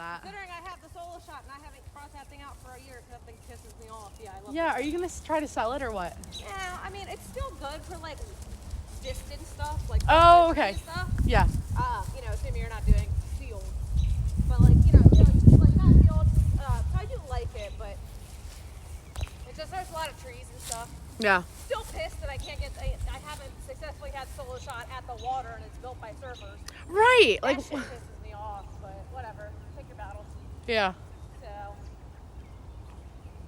that. Considering I have the solo shot and I haven't brought that thing out for a year because that thing pisses me off. Yeah, I love Yeah, are you going to try to sell it or what? Yeah, I mean, it's still good for, like, distance stuff. Like, Oh, okay. Stuff. Yeah. You know, assuming you're not doing field. But, like, you know, like that field, so I do like it, but it's just there's a lot of trees and stuff. Yeah. Still pissed that I haven't successfully had solo shot at the water and it's built by surfers. Right. That Like, shit pisses me off, but whatever. Pick your battles. yeah. So,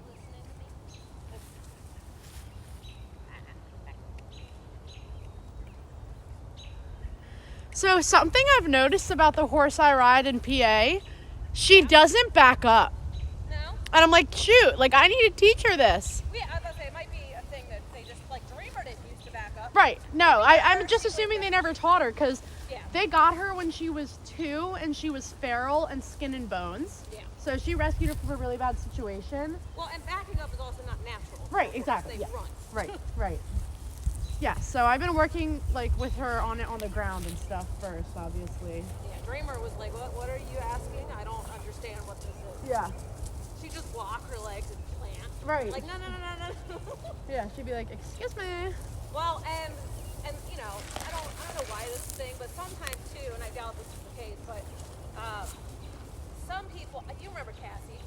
listening to me? So something I've noticed about the horse I ride in PA, she doesn't back up. No? And I'm like, shoot, like I need to teach her this. Yeah, I was about to say, it might be a thing that they just, like, Dreamer didn't used to back up. Right. No, I'm just assuming they never taught her because Yeah. they got her when she was 2 and she was feral and skin and bones. Yeah. So she rescued her from a really bad situation. Well, and backing up is also not natural. Right, exactly. They Yeah. run. Right, right. Yeah, so I've been working like with her on it on the ground and stuff first, obviously. Yeah, Dreamer was like, what are you asking? I don't understand what this is. Yeah. She just walk her legs and plant. Right. Like, no. Yeah, she'd be like, excuse me. Well, and you know, I don't know why this thing, but sometimes too, and I doubt this is the case, but some people, you remember Cassie?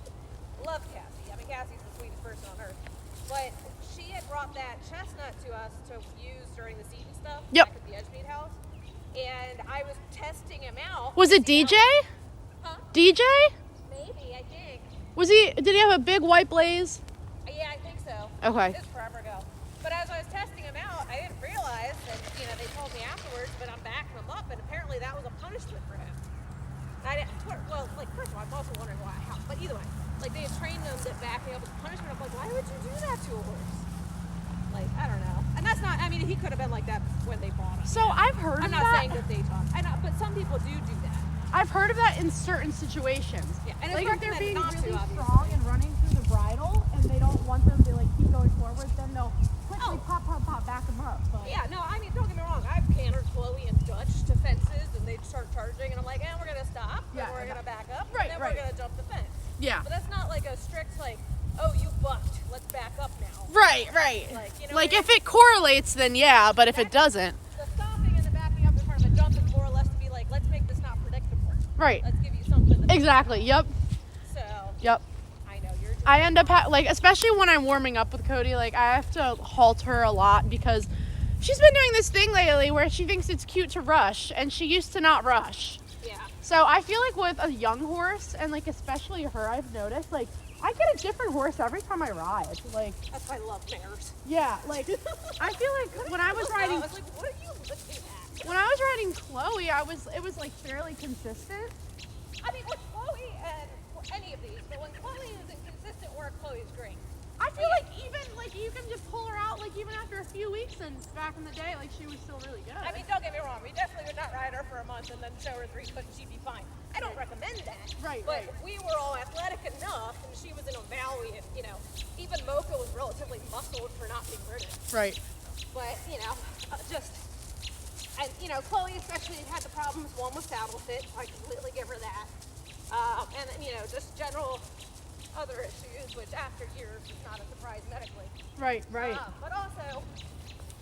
Love Cassie. I mean, Cassie's the sweetest person on earth. But she had brought that chestnut to us to use during the seed and stuff. Yep. Back at the Edgemead house. And I was testing him out. Was it DJ? Huh? DJ? Maybe, I think. Did he have a big white blaze? Yeah, I think so. Okay. It was forever ago. But as I was testing him out, I didn't realize, and you know, they told me afterwards, but I'm backing him up, and apparently that was a punishment for him. And I didn't, well, like, first of all, I'm also wondering how, but either way, like, they had trained them that backing up was a punishment. I'm like, why would you do that to a horse? Like, I don't know. And that's not, I mean, he could have been like that when they bought him. So I've heard I'm of not that. saying that they taught, but some people do that. I've heard of that in certain situations. Yeah, and like it's if they're being not really to, strong and running through the bridle and they don't want them to like keep going forward, then they'll quickly pop, back them up. But yeah, no, I mean, don't get me wrong. I've cantered Chloe and Dutch to fences, and they'd start charging, and I'm like, we're going to stop, Yeah, and we're going to back up, Right, and then right. we're going to jump the fence. yeah. But that's not like a strict, like, oh, you bucked, let's back up now. Right. Like, you know Like what I if it correlates, then yeah, but if it doesn't. The stopping and the backing up in front of the jump is more or less to be like, let's make this not predictable. Right. Let's give you something. Exactly. Yep. So, Yep. I know, you're just... I end up like, especially when I'm warming up with Cody, like I have to halt her a lot because she's been doing this thing lately where she thinks it's cute to rush, and she used to not rush. Yeah. So I feel like with a young horse, and like especially her, I've noticed like I get a different horse every time I ride. Like That's why I love mares. yeah, like I feel like when I was riding I was like, what are you looking at? when I was riding Chloe, it was like fairly consistent. I mean, with Chloe and any of these, but when Chloe is in consistent work, Chloe's great. I feel like even like you can just pull her out like even after a few weeks, and back in the day like she was still really good. I mean, don't get me wrong, we definitely would not ride her for a month and then show her 3 foot and she'd be fine. I don't recommend that. Right, But right. we were all athletic enough, and she was in a valley, and, you know, even Mocha was relatively muscled for not being ridden. Right. But, you know, and, you know, Chloe especially had the problems, one with saddle fit, so I completely give her that. And, you know, just general other issues, which after years is not a surprise medically. Right. But also,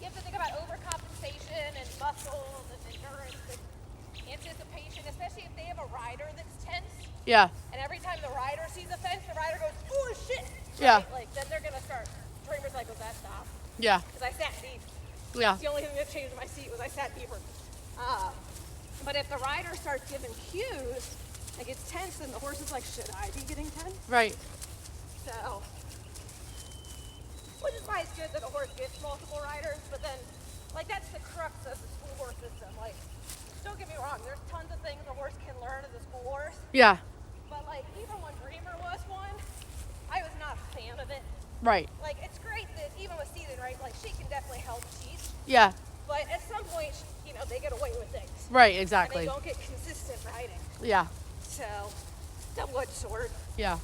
you have to think about overcompensation and muscles and endurance and anticipation, especially if they have a rider that's tense. Yeah. And every time the rider sees a fence, the rider goes, oh shit! Yeah. Like, then they're gonna start, Dreamer's like, was that stop? Yeah. Because I sat deep. Yeah. The only thing that changed my seat was I sat deeper. But if the rider starts giving cues, like it's tense, and the horse is like, should I be getting tense? Right. So, which is why it's good that a horse gets multiple riders, but then, like, that's the crux of the school horse system. Like, don't get me wrong, there's tons of things a horse can learn as a school horse, Yeah. but, like, even when Dreamer was one, I was not a fan of it. Right. Like, it's great that even with Season, right, like, she can definitely help teach, Yeah. but at some point, you know, they get away with things. Right. And Exactly. they don't get consistent riding. Yeah. So, double-edged sword. Yeah.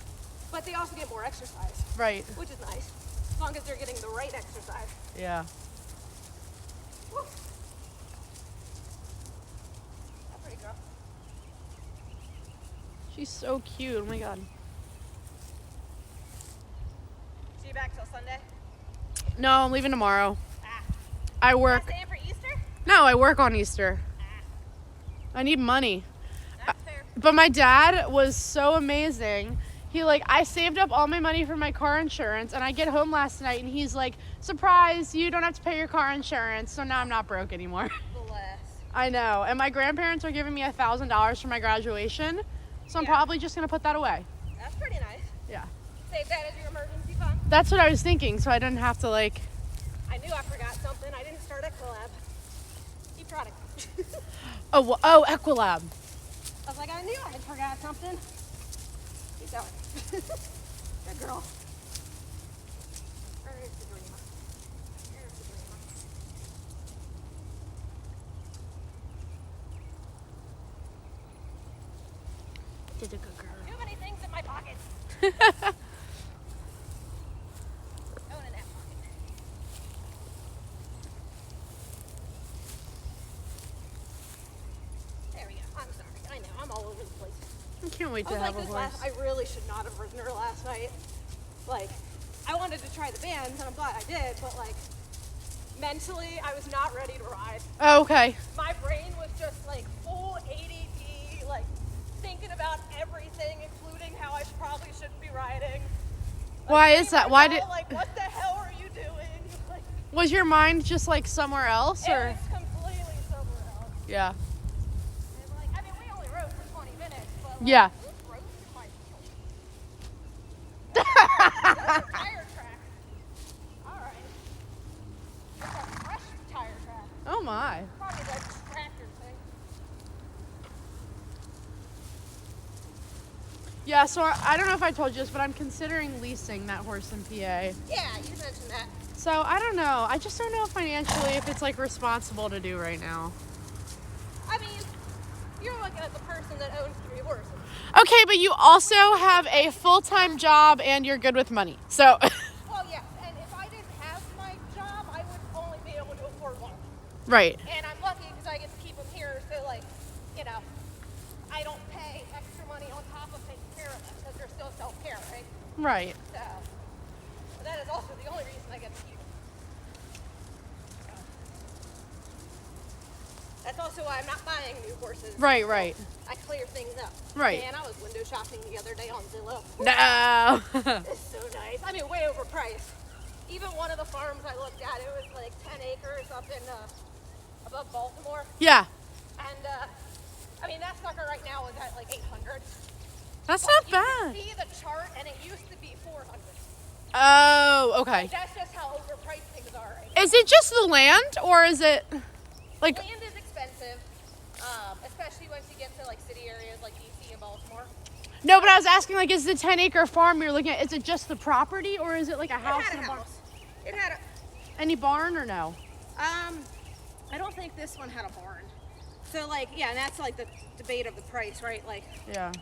But they also get more exercise, Right. which is nice, as long as they're getting the right exercise. Yeah. Woo. That's pretty girl. She's so cute. Oh my god. So you back till Sunday? No, I'm leaving tomorrow. Ah. I work. Staying for Easter? No, I work on Easter. Ah. I need money. That's fair. But my dad was so amazing. He I saved up all my money for my car insurance, and I get home last night and he's like, surprise, you don't have to pay your car insurance, so now I'm not broke anymore. Bless. I know. And my grandparents are giving me $1,000 for my graduation, so I'm probably just going to put that away. That's pretty nice. Yeah. Save that as your emergency fund. That's what I was thinking, so I didn't have to I knew I forgot something. I didn't start Equilab. Keep trying. Oh, Equilab. I was like, I knew I had forgot something. Keep going. Good girl. Where is the dreamer? Here's the dreamer. Did a good girl. Too many things in my pockets. Going in that pocket. There we go. I'm sorry. I know. I'm all over the place. I can't wait I to was have like a this horse. I really should not have ridden her last night. I wanted to try the bands, and I'm glad I did, but mentally, I was not ready to ride. Oh, okay. My brain was just full ADD, thinking about everything, including how I probably shouldn't be riding. Why is that? Why did? What the hell are you doing? Was your mind just somewhere else, It or? was completely somewhere else. Yeah. And we only rode for 20 minutes, but Yeah. who rode through my field? That's a tire track. All right. It's a fresh tire track. Oh my. Probably the tractor thing. Yeah. So I don't know if I told you this, but I'm considering leasing that horse in PA. Yeah, you mentioned that. So I don't know. I just don't know financially if it's responsible to do right now. I mean, you're looking at the person that owns 3 horses. Okay, but you also have a full-time job and you're good with money. So. Well, yes, and if I didn't have my job, I would only be able to afford one. Right. And I'm lucky because I get to keep them here, so I don't pay extra money on top of taking care of them because they're still self-care, right? Right. So, but that is also the only reason I get to keep them. That's also why I'm not buying new horses. Right. Right. I clear things up. Right. Man, I was window shopping the other day on Zillow. No. It's so nice. I mean, way overpriced. Even one of the farms I looked at, it was 10 acres up in above Baltimore. Yeah. And that sucker right now is at 800. That's But not you bad. can see the chart, and it used to be 400. Oh, okay. That's just how overpriced things are right Is it just the land, or is it now. Land is expensive, especially once you get to city areas like DC and Baltimore. No, but I was asking, is the 10-acre farm you're looking at, is it just the property, or is it a house It had and a a barn? house. It had a. Any barn or no? I don't think this one had a barn. So and that's the debate of the price, right? Yeah.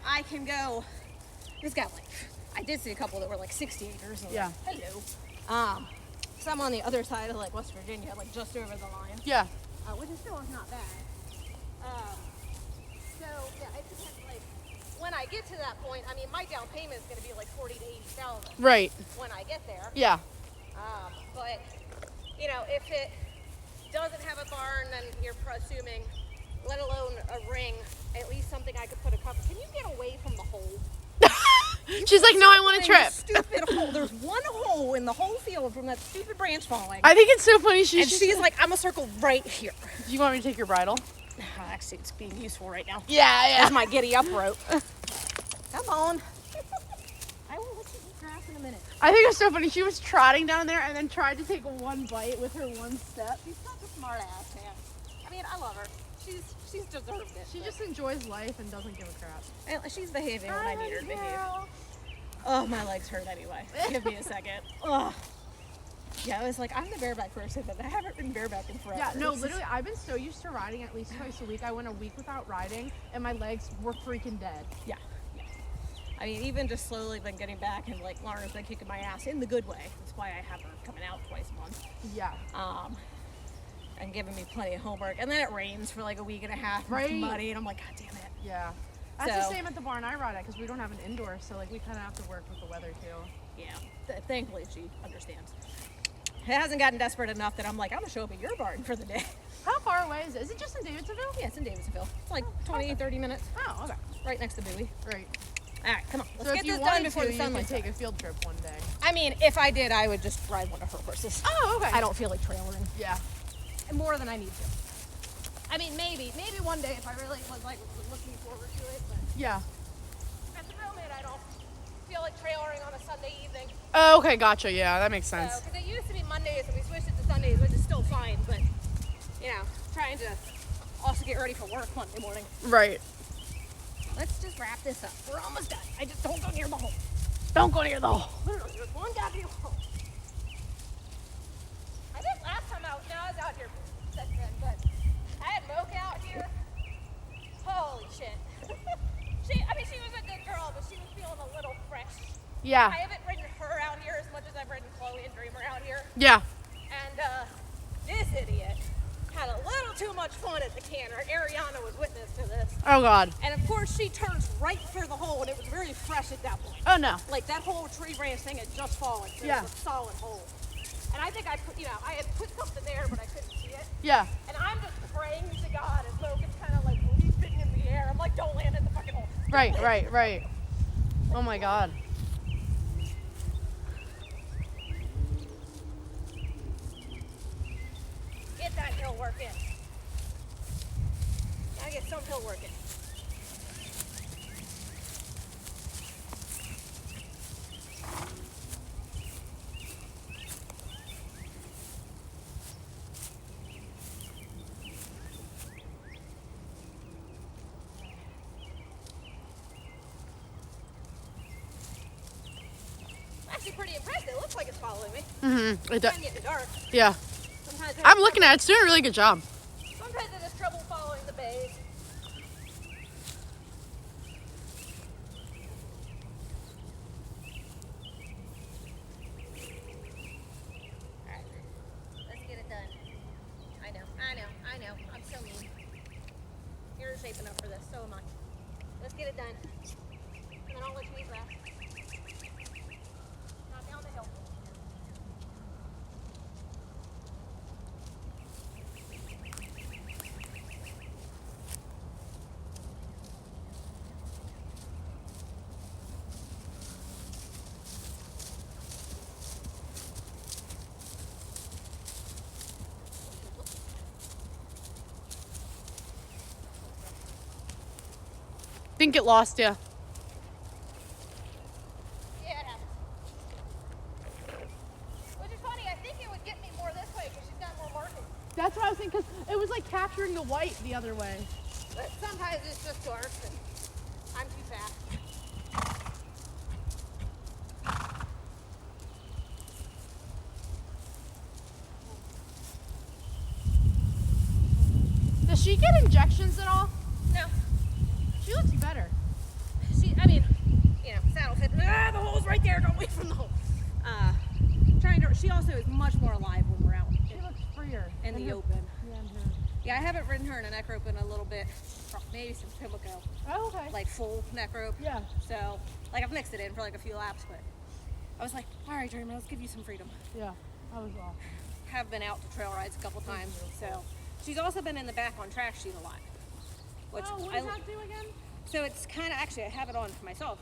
I can go. This got I did see a couple that were 60 acres. And Yeah. Hello. Some on the other side of West Virginia, just over the line. Yeah. Which is still not bad. So yeah, it depends. When I get to that point, I mean, my down payment is going to be 40 to 80,000 Right. when I get there. Yeah. But if it doesn't have a barn, then you're assuming, let alone a ring, at least something I could put a cover. Can you get away from the hole? She's like, no, I want a trip. Stupid hole. There's one hole in the whole field from that stupid branch falling. I think it's so funny. She's like, I'm gonna circle right here. Do you want me to take your bridle? Actually, it's being useful right now. Yeah, That's my giddy up rope. Come on. I will let you eat grass in a minute. I think it's so funny. She was trotting down there and then tried to take one bite with her one step. She's such a smart ass, man. I mean, I love her. She's deserved it. She just enjoys life and doesn't give a crap. And she's behaving when I need her to behave. Oh, my legs hurt anyway. Give me a second. Ugh. Yeah, I was like, I'm the bareback person, but I haven't ridden bareback in forever. Yeah, no, literally, I've been so used to riding at least twice a week. I went a week without riding, and my legs were freaking dead. Yeah. I mean, even just slowly been getting back, and Lauren's been kicking my ass in the good way. That's why I have her coming out twice a month. Yeah. And giving me plenty of homework. And then it rains for a week and a half. Right. It's muddy, and I'm like, God damn it. Yeah. That's the same at the barn I ride at because we don't have an indoor, so like we kind of have to work with the weather too. Yeah, thankfully she understands. It hasn't gotten desperate enough that I'm like, I'm gonna show up at your barn for the day. How far away is it? Is it just in Davidsonville? Yeah, it's in Davidsonville. It's like 20, 30 minutes. Oh, okay. Right next to Bowie. Right. All right, come on. Let's So get if you this done wanted before to, the you sun could comes take a field trip one day. I mean, if I did, I would just ride one of her horses. Oh, okay. I don't feel like trailering Yeah. more than I need to. I mean, maybe one day if I really was like looking forward to it, but Yeah. at the moment I don't feel like trailering on a Sunday evening. Oh, okay, gotcha. Yeah, that makes sense. Because it used to be Mondays and we switched it to Sundays, which is still fine, but you know, trying to also get ready for work Monday morning. Right. Let's just wrap this up. We're almost done. I just don't go near the hole. Don't go near the hole. Literally, there's one goddamn hole. I think last time I was out here since then, but I had Mocha out here. Holy shit. She was a good girl, but she was feeling a little fresh. Yeah. I haven't ridden her out here as much as I've ridden Chloe and Dreamer out here. Yeah. And this idiot had a little too much fun at the canter. Ariana was witness to this. Oh, God. And of course, she turns right for the hole, and it was very fresh at that point. Oh, no. Like that whole tree branch thing had just fallen. So Yeah. It was a solid hole. And I think I had put something there, but I couldn't see it. Yeah. And I'm just praying to God as Logan's kind of like leaping in the air. I'm like, don't land in the fucking hole. Right. Oh, my God. Get that hill working. Gotta get some hill working. Actually pretty impressed. It looks like it's following me. Mm-hmm. It's kind of getting dark. Yeah. Sometimes I'm looking at it. It's doing a really good job. Sometimes it has trouble following the bays. Alright, let's get it done. I know. I'm so mean. You're shaping up for this, so am I. Let's get it done. And then I'll let you eat rest. Not down the hill. Think it lost you. Yeah, it happens. Which is funny, I think it would get me more this way because she's got more markings. That's what I was thinking, because it was like capturing the white the other way. But sometimes it's just dark and I'm too fast. Does she get injections at all? No. She looks better. Saddle fit. The hole's right there. Don't wait from the hole. She also is much more alive when we're out She looks freer. in the open. Yeah, Yeah, I haven't ridden her in a neck rope in a little bit. Maybe some Pimlico. Oh, okay. Like full neck rope. Yeah. So, like I've mixed it in for like a few laps, but I was like, all right, Dreamer, let's give you some freedom. Yeah. That was all. Have been out to trail rides a couple times, so she's also been in the back on track sheet a lot. Which Oh, what does that do again? So it's kind of, actually I have it on for myself.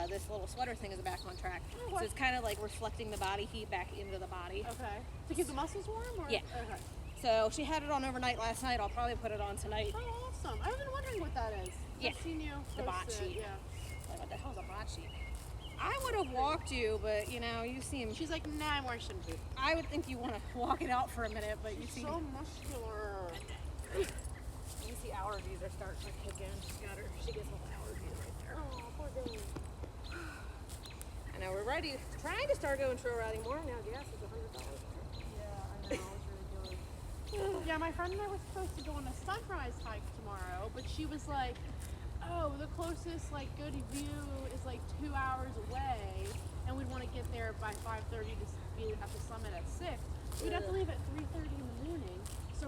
This little sweater thing is a back on track. Oh, So what? it's kind of like reflecting the body heat back into the body. Okay. To keep the muscles warm? Or? Yeah. Okay. So she had it on overnight last night. I'll probably put it on tonight. Oh, awesome. I've been wondering what that is. Yeah. I've seen you The bot post it, sheet. Yeah. Like, what the hell's a bot sheet? I would have walked you, but you know, you seem... She's like, nah, I'm wearing shin boot. I would think you want to walk it out for a minute, but you seem... So muscular. You see allergies are starting to kick in. She gets little allergies right there. Oh, poor thing. I know, we're trying to start going trail riding more. Now gas is $100. Yeah, I know. It's really good. Yeah, my friend and I were supposed to go on a sunrise hike tomorrow, but she was like, oh, the closest like good view is like 2 hours away, and we'd want to get there by 5:30 to be at the summit at 6. We'd have to leave at 3:30 in the morning.